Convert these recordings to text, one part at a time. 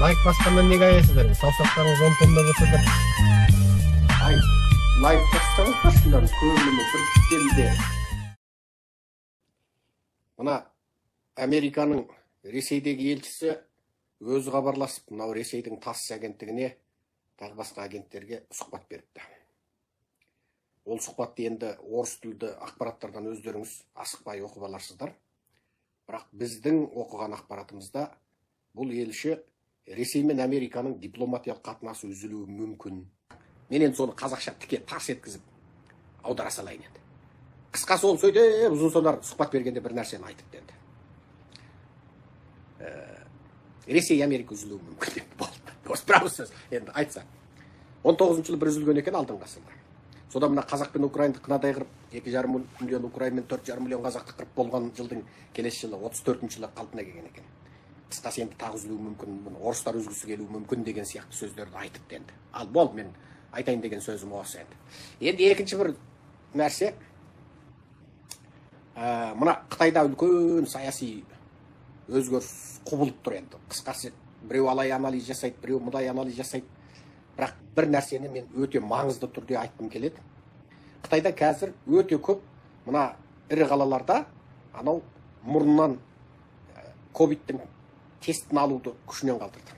Лайк басқаннан неге аясыздар? Саусақтарыңыз 10 тонна болса да. Ай, лайк бассаңыздар, көңіліме бір келді. Мына Американың Ресейдегі елшісі өзі хабарласып, мынау Ресейдің ТАСС агенттігіне, тағы басқа агенттерге сұхбат беріпті. Ол сұхбатты енді орыс тілді ақпараттардан өздеріңіз асықпай оқып аларсыздар. Бірақ біздің оқыған ақпаратымызда бұл елші Ресей мен Американың дипломатиялық қатынасы үзілуі мүмкін. Мен енді соны қазақша тіке тарс еткізіп аудара салайын енді. Қысқасы ол сөйде ұзын сонар сұхбат бергенде бір нәрсені айтып енді. Ресей Америка үзілуі мүмкін деп болды. Осы бір ауыз сөз енді айтса. 19 жылы бір үзілген екен алдыңғы ғасырда. Сода мына қазақ пен украинды қынадай қырып, 2,5 миллион украин мен 4,5 миллион қазақты қырып болған жылдың келесі жылы 34 жылы қалпына келген екен. Қысқасы енді тағы үзілуі мүмкін, орыстар үзгісі келуі мүмкін деген сияқты сөздерді айтыпты енді. Ал болды, мен айтайын деген сөзім осы енді. Енді екінші бір нәрсе, мына Қытайда үлкен саяси өзгеріс құбылып тұр енді. Қысқасы біреу алай анализ жасайды, біреу мұндай анализ жасайды. Бірақ бір нәрсені мен өте маңызды түрде айтқым келеді. Қытайда қазір өте көп мына ірі қалаларда анау мұрнынан ковидтің тестін алуды күшінен қалдырды.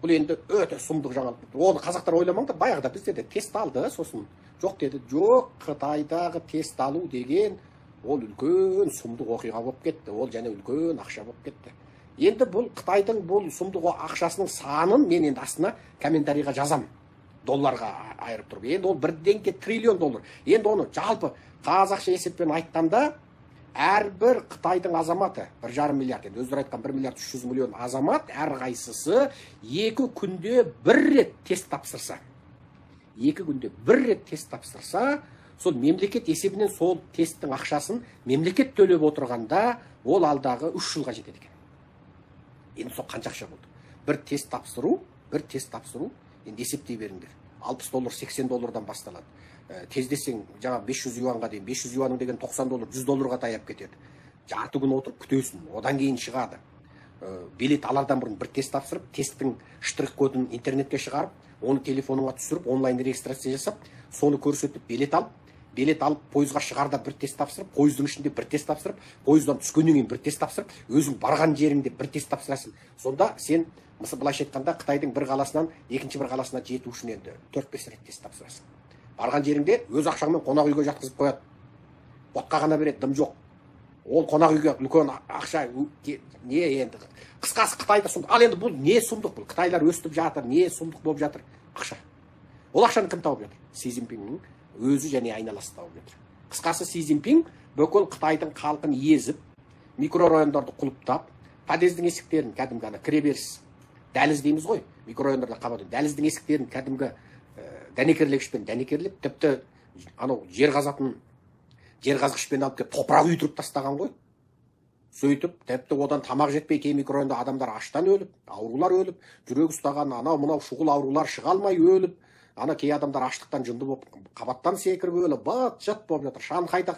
Бұл енді өте сұмдық жаңалық. Оны қазақтар ойламаңдар, баяғыда бізде де тест алды, сосын жоқ деді. Жоқ, Қытайдағы тест алу деген ол үлкен сұмдық оқиға болып кетті. Ол және үлкен ақша болып кетті. Енді бұл Қытайдың бұл сұмдық ақшасының санын мен енді астына комментарийға жазам. Долларға айырып тұрып. Енді ол 1 триллион доллар. Енді оны жалпы қазақша есеппен айтқанда әрбір Қытайдың азаматы 1,5 миллиард, енді өздері айтқан 1 миллиард 300 миллион азамат әрқайсысы 2 күнде 1 рет тест тапсырса, 2 күнде 1 рет тест тапсырса, сол мемлекет есебінен сол тесттің ақшасын мемлекет төлеп отырғанда ол алдағы 3 жылға жетеді екен. Енді сол қанша ақша болды? Бір тест тапсыру, енді есептей беріңдер. 60 доллар, 80 доллардан басталады. Тездесең, жаңа 500 юанға дейін, 500 юаның деген 90 доллар, 100 долларға таяп кетеді. Жарты күн отырып күтесің, одан кейін шығады. Билет алардан бұрын бір тест тапсырып, тесттің штрих кодын интернетке шығарып, оны телефоныңа түсіріп, онлайн регистрация жасап, соны көрсетіп, билет алып, пойызға шығарда бір тест тапсырып, пойыздың ішінде бір тест тапсырып, пойыздан түскеннен кейін бір тест тапсырып, өзің барған жеріңде бір тест тапсырасың. Сонда сен, мысалы былайша айтқанда, Қытайдың бір қаласынан екінші бір қаласына жету үшін енді 4-5 рет тест тапсырасың. Барған жеріңде өз ақшаңмен қонақ үйге жатқызып қояды. Отқа ғана береді, дым жоқ. Ол қонақ үйге үлкен ақша не енді. Қысқасы Қытайда сұмдық. Ал енді бұл не сұмдық бұл? Қытайлар өстіп жатыр, не сұмдық болып жатыр? Ақша. Ол ақшаны кім тауып жатыр? Си Цзиньпиннің өзі және айналасы тауып жатыр. Қысқасы Си Цзиньпин бүкіл Қытайдың халқын езіп, микрорайондарды құлыптап, подъездің есіктерін кәдімгі ана кіреберіс дәліз дейміз ғой, микрорайондарда қабады. Дәліздің есіктерін кәдімгі дәнекерлегішпен дәнекерлеп, тіпті анау жер қазғышпен алып келіп топырақ үйдіріп тастаған ғой. Сөйтіп, тіпті одан тамақ жетпей кей микрорайонда адамдар аштан өліп, аурулар өліп, жүрек ұстаған анау мынау шұғыл аурулар шыға алмай өліп, ана кей адамдар аштықтан жынды болып қабаттан секіріп өліп, быт-жыт болып жатыр. Шанхайда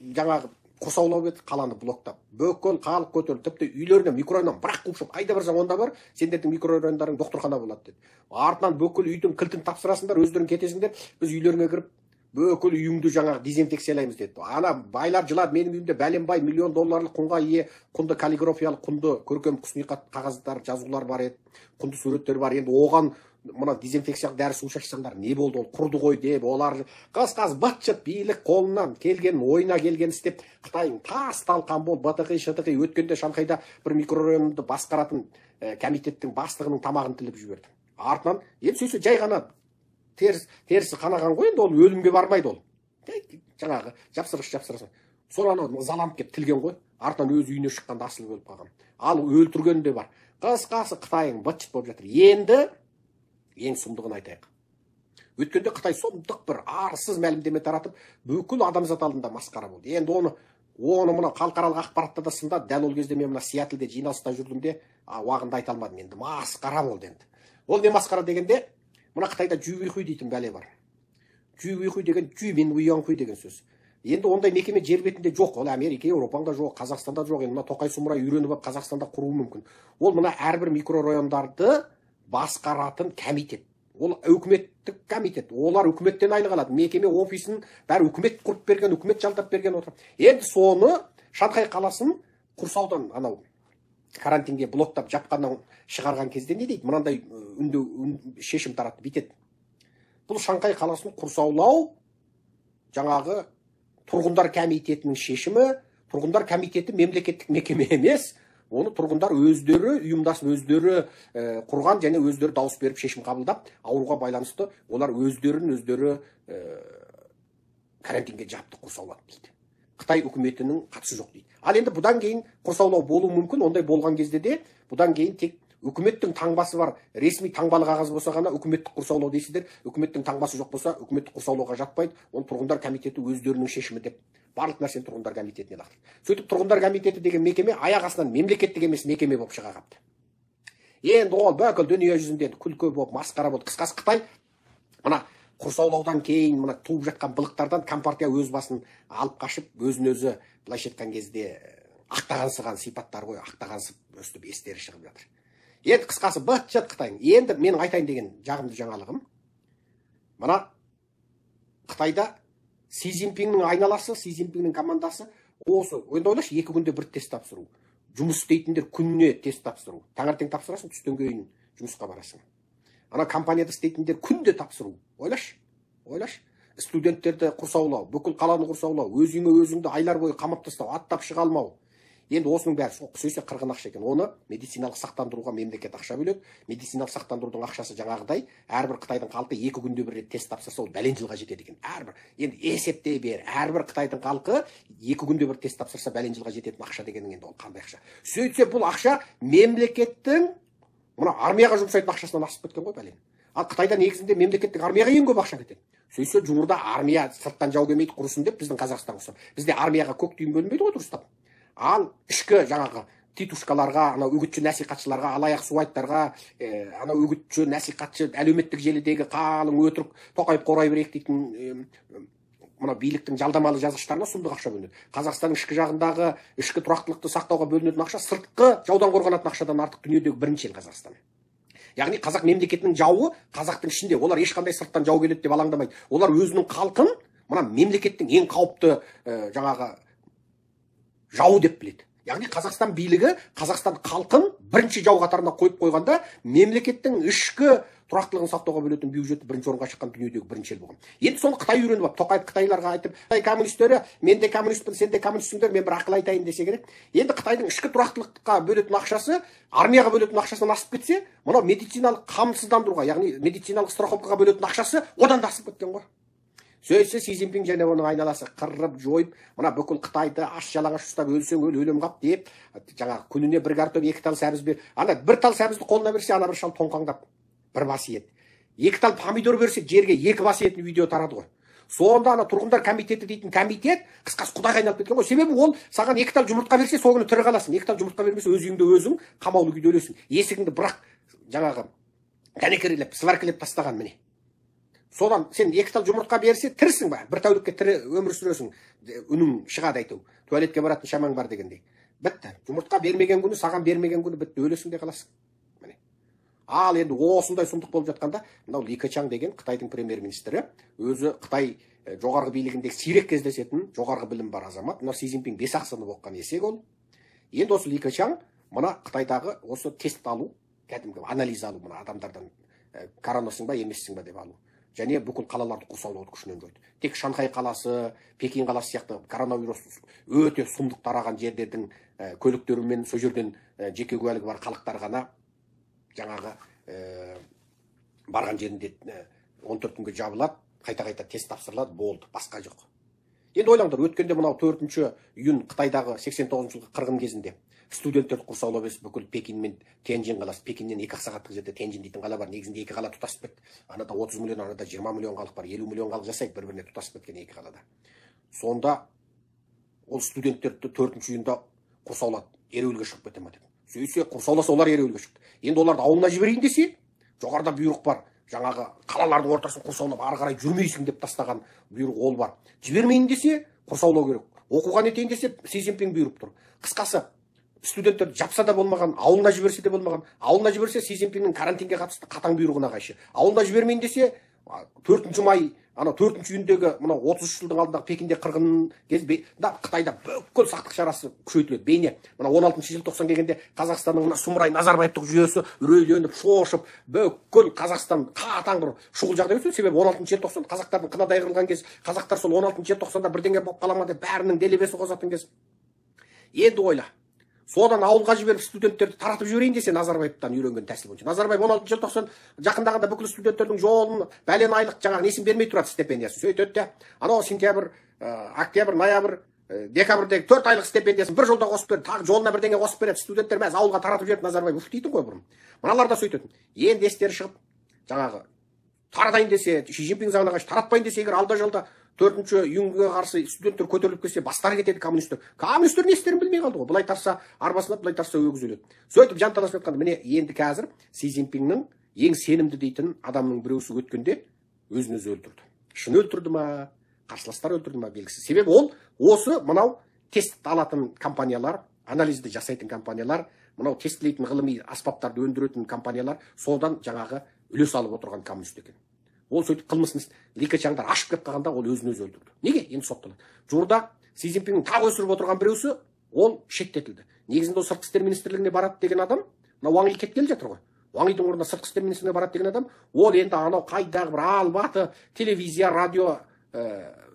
жаңағы қосаулау еді, қаланы блоктап. Бүкіл халық көтеріліп, тіпті үйлеріне микрорайоннан бірақ қуып шығып, қайда барсаң онда бар, сендердің микрорайондарың доқтырхана болады деді. Артынан бүкіл үйдің кілтін тапсырасыңдар, өздерің кетесіңдер, біз үйлеріңе кіріп, бүкіл үйіңді жаңағы дезинфекциялаймыз деді. Ана байлар жылады, менің үйімде бәленбай миллион долларлық құнға ие, құнды каллиграфиялық, құнды көркем құсниқат қағаздар, жазулар бар еді, құнды суреттер бар. Енді оған мына дезинфекциялық дәрі су шашсаңдар не болды, ол құрды ғой деп, олар қыз быт-шыт билік қолынан келген, ойына келген істеп, Қытайың тас-талқан болып, бытықи-шытықи өткенде Шанхайда бір микрорайонды басқаратын комитеттің бастығының тамағын тіліп жіберді. Артынан, енді сөйсе жай ғана терісі қанаған ғой, енді ол өлімге бармайды ол. Жаңағы жапсырасың. Сол анау ызаланып кеп тілген ғой, артынан өз үйіне шыққанда асылып өліп қалған. Ал өлтірген де бар. Қысқасы Қытайың быт-шыт болып жатыр. Енді ең сұмдығын айтайық. Өткенде Қытай сұмдық бір арсыз мәлімдеме таратып, бүкіл адамзат алдында масқара болды. Енді оны мына халықаралық ақпаратта да сындады. Дәл ол кезде мен мына Сиэтлде жиналыста жүрдім де, уағында айта алмадым. Енді масқара болды енді. Ол не масқара дегенде, мына Қытайда жүйбейхуй дейтін бәле бар. Жүйбейхуй деген жүй мен уяңхуй деген сөз. енді ондай мекеме жер бетінде жоқ. Ол Америка, Еуропада жоқ, Қазақстанда жоқ. Енді мына Тоқай сұмырай үйреніп алып Қазақстанда құруы мүмкін. Ол мына әрбір микрорайондарды басқаратын комитет. Ол үкіметтік комитет. Олар үкіметтен айлық алады. Мекеме офисін бәрі үкімет құрып берген, үкімет жалдап берген отыр. Енді соны Шанхай қаласын құрсаудан анау карантинге блоктап жапқаннан шығарған кезде не дейді? Мынандай шешім таратты, бүйтеді. Бұл Шанхай қаласын құрсаулау жаңағы тұрғындар комитетінің шешімі. Тұрғындар комитеті мемлекеттік мекеме емес. Оны тұрғындар өздері ұйымдасып, өздері құрған және өздері дауыс беріп шешім қабылдап, ауруға байланысты олар өздері карантинге жапты, құрсаулады дейді. Қытай үкіметінің қатысы жоқ дейді. Ал енді бұдан кейін құрсаулау болуы мүмкін. Ондай болған кезде де бұдан кейін тек үкіметтің таңбасы бар, ресми таңбалы қағаз болса ғана үкіметтік құрсаулау дейсіздер. Үкіметтің таңбасы жоқ болса, үкіметтік құрсаулауға жатпайды. Оны тұрғындар комитеті өздерінің шешімі деп барлық нәрсені тұрғындар комитетіне лақтырды. Сөйтіп тұрғындар комитеті деген мекеме аяқ астынан мемлекеттік емес мекеме болып шыға қалыпты. Енді ол бүкіл дүние жүзінде күлкі болып, масқара болды. Қысқасы Қытай мына құрсаулаудан кейін мына туып жатқан былықтардан компартия өз басын алып қашып, өзін өзі былайша айтқан кезде ақтағансыған сипаттар ғой, ақтағансып өстіп естері шығып жатыр. Енді қысқасы быт жат Қытай. Енді менің айтайын деген жағымды жаңалығым, мына Қытайда Си Цзиньпиннің айналасы, Си Цзиньпиннің командасы осы, енді ойлашы, 2 күнде бір тест тапсыру. Жұмыс істейтіндер күніне тест тапсыру. Таңертең тапсырасың, түстен кейін жұмысқа барасың. Ана компанияда істейтіндер күнде тапсыру. Ойлашы. Студенттерді құрсаулау, бүкіл қаланы құрсаулау, өзіңе өзіңді айлар бойы қамап тастау, аттап шыға алмау. Енді осының бәрі сөйсе қырғын ақша екен. Оны медициналық сақтандыруға мемлекет ақша бөледі. Медициналық сақтандырудың ақшасы жаңағыдай әрбір Қытайдың халқы 2 күнде бір рет тест тапсырса, ол бәлен жылға жетеді екен. Әрбір. Енді есептей бер. Әрбір Қытайдың халқы 2 күнде бір тест тапсырса, бәлен жылға жететін ақша дегенің енді ол қандай ақша? Сөйтсе бұл ақша мемлекеттің мына армияға жұмсайтын ақшасынан асып кеткен ғой бәлен. Ал Қытайда негізінде мемлекеттік армияға ең көп ақша кетеді. Сөйтсе жуырда армия сырттан жау келмейді, құрысын деп біздің Қазақстан құрсын. Бізде армияға көк түйін бөлінбейді ғой дұрыстап. Ал ішкі жаңағы титушкаларға, ана үгітші насихатшыларға, алаяқ суайттарға, ана үгітші насихатшы әлеуметтік желідегі қалың өтірік Тоқаев қорай берейік дейтін мына биліктің жалдамалы жазғыштарына сұмдық ақша бөлінеді. Қазақстанның ішкі жағындағы ішкі тұрақтылықты сақтауға бөлінетін ақша сыртқы жаудан қорғанатын ақшадан артық дүниедегі бірінші ел Қазақстан. Яғни қазақ мемлекетінің жауы қазақтың ішінде. Олар ешқандай сырттан жау келеді деп алаңдамайды. Олар өзінің халқын мына мемлекеттің ең қауіпті жаңағы жауы деп біледі. Яғни Қазақстан билігі Қазақстан халқын бірінші жау қатарына қойып қойғанда мемлекеттің ішкі тұрақтылығын сақтауға бөлетін бюджеті бірінші орынға шыққан дүниедегі бірінші ел болған. Енді соны Қытай үйреніп алып, Тоқаев қытайларға айтып, Қытай коммунистері, мен де коммунистпін, сен де коммунистсіңдер, мен бір ақыл айтайын десе керек. Енді Қытайдың ішкі тұрақтылыққа бөлетін ақшасы, армияға бөлетін ақшасынан асып кетсе, мынау медициналық қамсыздандыруға, яғни медициналық страховкаға бөлетін ақшасы одан да асып кеткен ғой. Сөйтсе Си Цзиньпин және оның айналасы қырып жойып, мына бүкіл Қытайды аш жалаңаш ұстап өлсең өл, өлім қап деп, жаңағы күніне бір картоп 2 тал сәбіз бер. Ана бір тал сәбізді қолына берсе, ана бір шал тоңқаңдап бір бас ет. 2 тал помидор берсе, жерге 2 бас етін видео тарады ғой. Сонда ана тұрғындар комитеті дейтін комитет қысқасы Құдайға айналып кеткен ғой. Себебі ол саған 2 тал жұмыртқа берсе, сол күні тірі қаласың. 2 тал жұмыртқа бермесе, өзіңді өзің қамаулы күйде өлесің. Есігіңді бірақ жаңағы дәнекерлеп, сваркілеп тастаған міне. Содан сен 2 тал жұмыртқа берсе, тірісің ба? Бір тәулікке тірі өмір сүресің. Үнің шығады әйтеу. Туалетке баратын шамаң бар дегендей. Бітті. Жұмыртқа бермеген күні, саған бермеген күні бітті, өлесің де қаласың. Міне. Ал енді осындай сұмдық болып жатқанда, мынау Ли Кечан деген Қытайдың премьер-министрі, өзі Қытай жоғарғы билігіндегі сирек кездесетін жоғарғы білім бар азамат. Мына Си Цзиньпин 5-ақ сынып оқыған есек ол. Енді осы Ли Кечан мына Қытайдағы осы тест алу, кәдімгі анализ алу, мына адамдардан коронасың ба, емессің ба деп алу. Және бүкіл қалаларды құрсаулауды күшінен жойды. Тек Шанхай қаласы, Пекин қаласы сияқты коронавирус өте сұмдық тараған жерлердің көліктерімен сол жерден жеке куәлігі бар халықтар ғана жаңағы барған жерінде 14 күнге жабылады, қайта-қайта тест тапсырылады, болды, басқа жоқ. Енді ойлаңдар, өткенде мынау 4 июнь Қытайдағы 89 жылғы қырғын кезінде студенттерді құрсаулап ес бүкіл Пекин мен Тяньжин қаласы. Пекиннен 2 сағаттық жерде Тяньжин дейтін қала бар. Негізінде 2 қала тұтасып кетті. Анада 30 миллион, анада 20 миллион халық бар. 50 миллион халық жасайды бір-біріне тұтасып кеткен 2 қалада. Сонда ол студенттерді 4 июньда құрсаулады. Ереуілге шығып кете ме деп. Сөйтсе құрсауласа олар ереуілге шықты. Енді оларды ауылына жіберейін десе, жоғарыда бұйрық бар. Жаңағы қалалардың ортасын құрсаулап ары қарай жүрмейсің деп тастаған бұйрық ол бар. Жібермейін десе, құрсаулау керек. Оқуға нетейін десе Си Цзиньпин бұйырып тұр. Қысқасы, студенттерді жапса да болмаған, ауылына жіберсе де болмаған. Ауылына жіберсе Си Цзиньпиннің карантинге қатысты қатаң бұйрығына қайшы. Ауылына жібермейін десе 4 май, ана 4 июндегі мына 33 жылдың алдындағы Пекинде қырғын кезде Қытайда бүкіл сақтық шарасы күшейтіледі. Бейне мына 16 желтоқсан келгенде Қазақстанның мына сұмырай Назарбаевтық жүйесі үрейленіп, шошып, бүкіл Қазақстан қатаң бір шұғыл жағдай өтті. Себебі 16 желтоқсан қазақтардың қынадай қырылған кез, қазақтар сол 16 желтоқсанда бірдеңе болып қала ма деп бәрінің делебесі қозатын кез. Енді ойла. Содан ауылға жіберіп студенттерді таратып жіберейін десе Назарбаевтан үйренген тәсіл бойынша. Назарбаев 16 желтоқсан жақындағанда бүкіл студенттердің жолын бәлен айлық жаңағы несін бермей тұрады, стипендиясын. Сөйтеді де, анау сентябрь, октябрь, ноябрь, декабрьдегі 4 айлық стипендиясын бір жолда қосып береді, тағы жолына бірдеңе қосып береді. Студенттер мәз ауылға таратып жіберіп Назарбаев уф дейтін ғой бұрын. Мыналар да сөйтетін. Енді естері шығып, жаңағы таратайын десе, Ши Цзиньпин заңына қайшы таратпайын десе, егер алда жолда 4 июньге қарсы студенттер көтеріліп келсе, бастары кетеді коммунистер. Коммунистер не істерін білмей қалды ғой. Былай тарса арбасына, былай тарса өгіз өледі. Сөйтіп жанталасып жатқанда, міне енді қазір Си Цзиньпиннің ең сенімді дейтін адамның біреусі өткенде өзін өзі өлтірді. Шын өлтірді ма, қарсыластар өлтірді ма белгісіз. Себебі ол осы мынау тест алатын компаниялар, анализді жасайтын компаниялар, мынау тестілейтін ғылыми аспаптарды өндіретін компаниялар содан жаңағы үлес алып отырған коммунист екен. Ол сөйтіп қылмысын Ли Кечаңдар ашып кеп қалғанда ол өзін өзі өлтірді. Неге? Енді сотталады. Жуырда Си Цзиньпиннің тағы өсіріп отырған біреусі ол шеттетілді. Негізінде ол сыртқы істер министрлігіне барады деген адам, мына Уаң Ий кеткелі жатыр ғой. Уаң Ийдің орнына сыртқы істер министрлігіне барады деген адам, ол енді анау қайдағы бір албаты телевизия, радио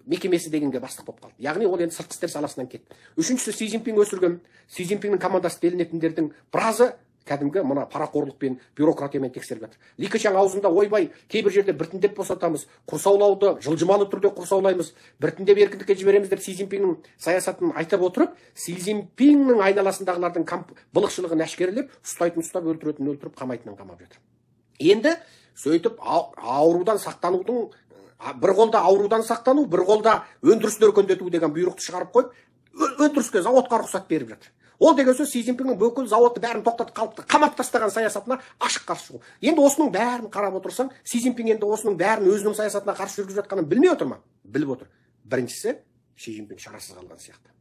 мекемесі дегенге бастық болып қалды. Яғни ол енді сыртқы істер саласынан кетті. Үшіншісі Си Цзиньпин өсірген, Си Цзиньпиннің командасы делінетіндердің біразы кәдімгі мына парақорлықпен, бюрократиямен тексеріп жатыр. Ли Кечаң аузында ойбай, кейбір жерде біртіндеп босатамыз, құрсаулауды жылжымалы түрде құрсаулаймыз, біртіндеп еркіндікке жібереміз деп Си Цзиньпиннің саясатын айтып отырып, Си Цзиньпиннің айналасындағылардың былықшылығын әшкерелеп, ұстайтын ұстап, өлтіретін өлтіріп, қамайтынын қамап жатыр. Енді сөйтіп аурудан сақтанудың бір қолда аурудан сақтану, бір қолда өндірісті өркендету деген бұйрықты шығарып қойып, өндіріске, заводқа рұқсат беріп жатыр. Ол деген сөз Си Цзиньпиннің бүкіл заводты бәрін тоқтатып қалыпты, қамап тастаған саясатына ашық қарсы шығу. Енді осының бәрін қарап отырсаң, Си Цзиньпин енді осының бәрін өзінің саясатына қарсы жүргізіп жатқанын білмей отыр ма? Біліп отыр. Біріншісі, Ши Цзиньпин шарасыз қалған сияқты.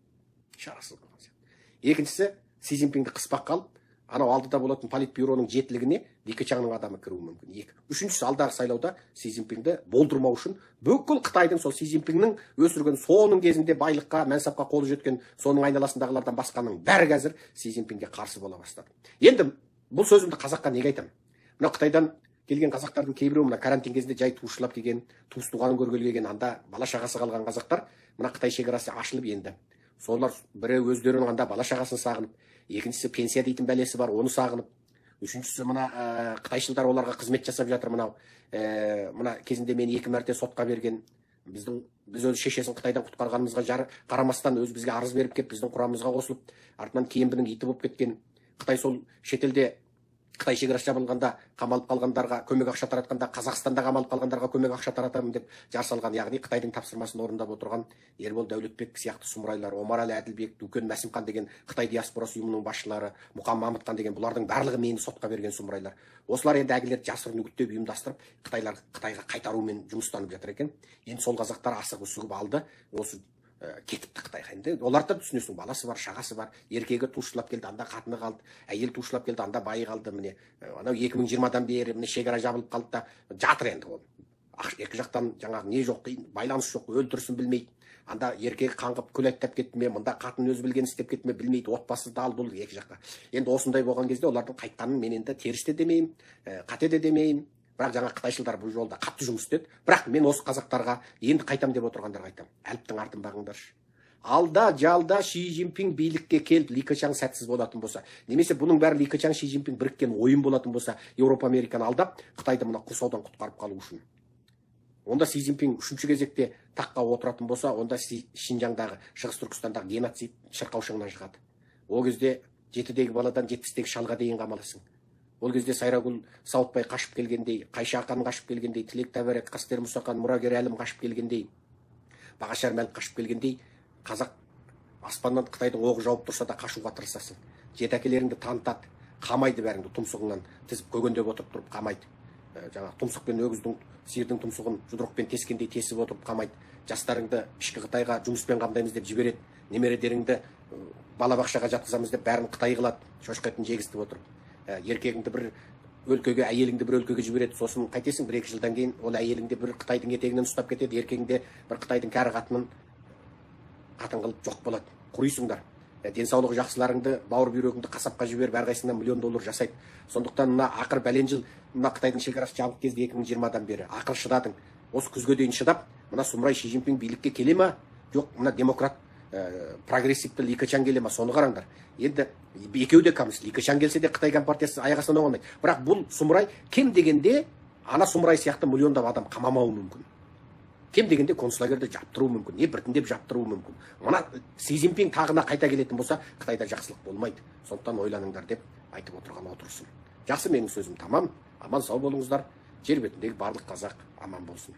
Шарасыз қалған сияқты. Екіншісі, Си Цзиньпинді қыспақ қалып, анау алдыда болатын политбюроның жетілігіне Ли Кечаңның адамы кіруі мүмкін. Екі. Үшіншісі, алдағы сайлауда Си Цзиньпинді болдырмау үшін бүкіл Қытайдың сол Си Цзиньпиннің өсірген соның кезінде байлыққа, мәнсапқа қолы жеткен соның айналасындағылардан басқаның бәрі қазір Си Цзиньпинге қарсы бола бастады. Енді бұл сөзімді қазаққа неге айтамын? Мына Қытайдан келген қазақтардың кейбіреуі мына карантин кезінде жай туысшылап келген, туыс туғанын көргелі келген, анда бала шағасы қалған қазақтар мына Қытай шекарасы ашылып енді. Солар бірі өздерінің анда бала шағасын сағынып, екіншісі пенсия дейтін бәлесі бар, оны сағынып, үшіншісі мына қытайшылдар оларға қызмет жасап жатыр. Мына кезінде мен 2 мәрте сотқа берген, біз өз шешесін Қытайдан құтқарғанымызға қарамастан өз бізге арыз беріп кеп, біздің құрамымызға қосылып, артынан кейінбінің иті болып кеткен. Қытай сол шетелде Қытай шекарасы жабылғанда қамалып қалғандарға көмек ақша таратқанда, Қазақстанда қамалып қалғандарға көмек ақша таратамын деп жар салған, яғни Қытайдың тапсырмасын орындап отырған Ербол Дәулетбек сияқты сұмырайлар, Омарәлі Әділбек, Дүкен Мәсімхан деген Қытай диаспорасы ұйымының басшылары, Мұқан Мамытхан деген, бұлардың барлығы мені сотқа берген сұмырайлар. Осылар енді әгілерді жасырын үгіттеп ұйымдастырып, Қытайға қайтарумен жұмыстанып жатыр екен. Енді сол қазақтар асық үсігіп алды, осы кетіпті Қытайға. Енді оларда түсінесің, баласы бар, шағасы бар, еркегі туысшылап келді, анда қатыны қалды, әйел туысшылап келді, анда байы қалды. Міне анау 2020-дан бері міне шекара жабылып қалды да жатыр енді ол. Екі жақтан жаңағы не жоқ, байланыс жоқ, өлтірсін білмейді. Анда еркегі қаңғып күл айттап кетті ме, мында қатын өзі білген істеп кетті ме білмейді, отбасы дал-дұл екі жаққа. Енді осындай болған кезде олардың қайтқанын мен енді теріс те демеймін, қате де демеймін. Бірақ жаңа қытайшылдар бұл жолда қатты жұмыс істеді. Бірақ мен осы қазақтарға енді қайтам деп отырғандарға айтамын. Әліптің артын бағыңдаршы. Алда жалда Ши Цзиньпин билікке келіп, Ли Кечаң сәтсіз болатын болса, немесе бұның бәрі Ли Кечаң Ши Цзиньпин біріккен ойын болатын болса, Еуропа Американы алдап, Қытайды мына құрсаудан құтқарып қалу үшін. Онда Си Цзиньпин 3-ші кезекте таққа отыратын болса, онда Шинжаңдағы, Шығыс Түркістандағы геноцид шырқау шыңынан шығады. Ол кезде 7-дегі баладан 70-дегі шалға дейін қамаласың. Ол кезде Сайрагүл Сауытбай қашып келгендей, Қайша Ақан қашып келгендей, Тілек Тәбәрек, Қастер Мұсақан, Мұрагер Әлім қашып келгендей, Бағашар Мәлік қашып келгендей, қазақ аспаннан Қытайдың оғы жауып тұрса да қашуға тырысасың. Жеті әкелеріңді танытады, қамайды бәріңді тұмсығыңнан тізіп көгендеп отырып тұрып қамайды. жаңағы тұмсықпен өгіздің сиырдың тұмсығын жұдырықпен тескендей тесіп отырып қамайды. Жастарыңды ішкі Қытайға жұмыспен қамдаймыз деп жібереді. Немередеріңді балабақшаға жатқызамыз деп бәрін Қытай қылады. Шошқа етін жегізтіп отырып. Еркегіңді бір өлкеге, әйеліңді бір өлкеге жібереді. Сосын қайтесің, 1-2 жылдан кейін ол әйеліңді бір Қытайдың етегінен ұстап кетеді, еркегіңде бір Қытайдың кәрі қатынын қатын қылып жоқ болады. Құрисыңдар. Денсаулығы жақсыларыңды, бауыр бүйрегіңді қасапқа жіберіп, әрқайсысынан $1 миллион жасайды. Сондықтан мына ақыр бәлен жыл мына Қытайдың шекарасы жабық кезде 2020-дан бері ақыр шыдадың. Осы күзге дейін шыдап, мына сұмырай Ши Цзиньпин билікке келе ма? Жоқ, мына демократ прогрессивті Ли Кечан келе ма? Соны қараңдар. Енді екеуі де коммунист. Ли Кечан келсе де Қытай компартиясы аяқ астынан оңалмайды. Бірақ бұл сұмырай кем дегенде ана сұмырай сияқты миллиондап адам қамамауы мүмкін. Кем дегенде концлагерді жаптыру мүмкін, не біртіндеп жаптыру мүмкін. Мына Си Цзиньпин тағына қайта келетін болса, Қытайда жақсылық болмайды. Сондықтан ойланыңдар деп айтып отырған отырсын. Жақсы, менің сөзім тамам. Аман сау болыңыздар. Жер бетіндегі барлық қазақ аман болсын.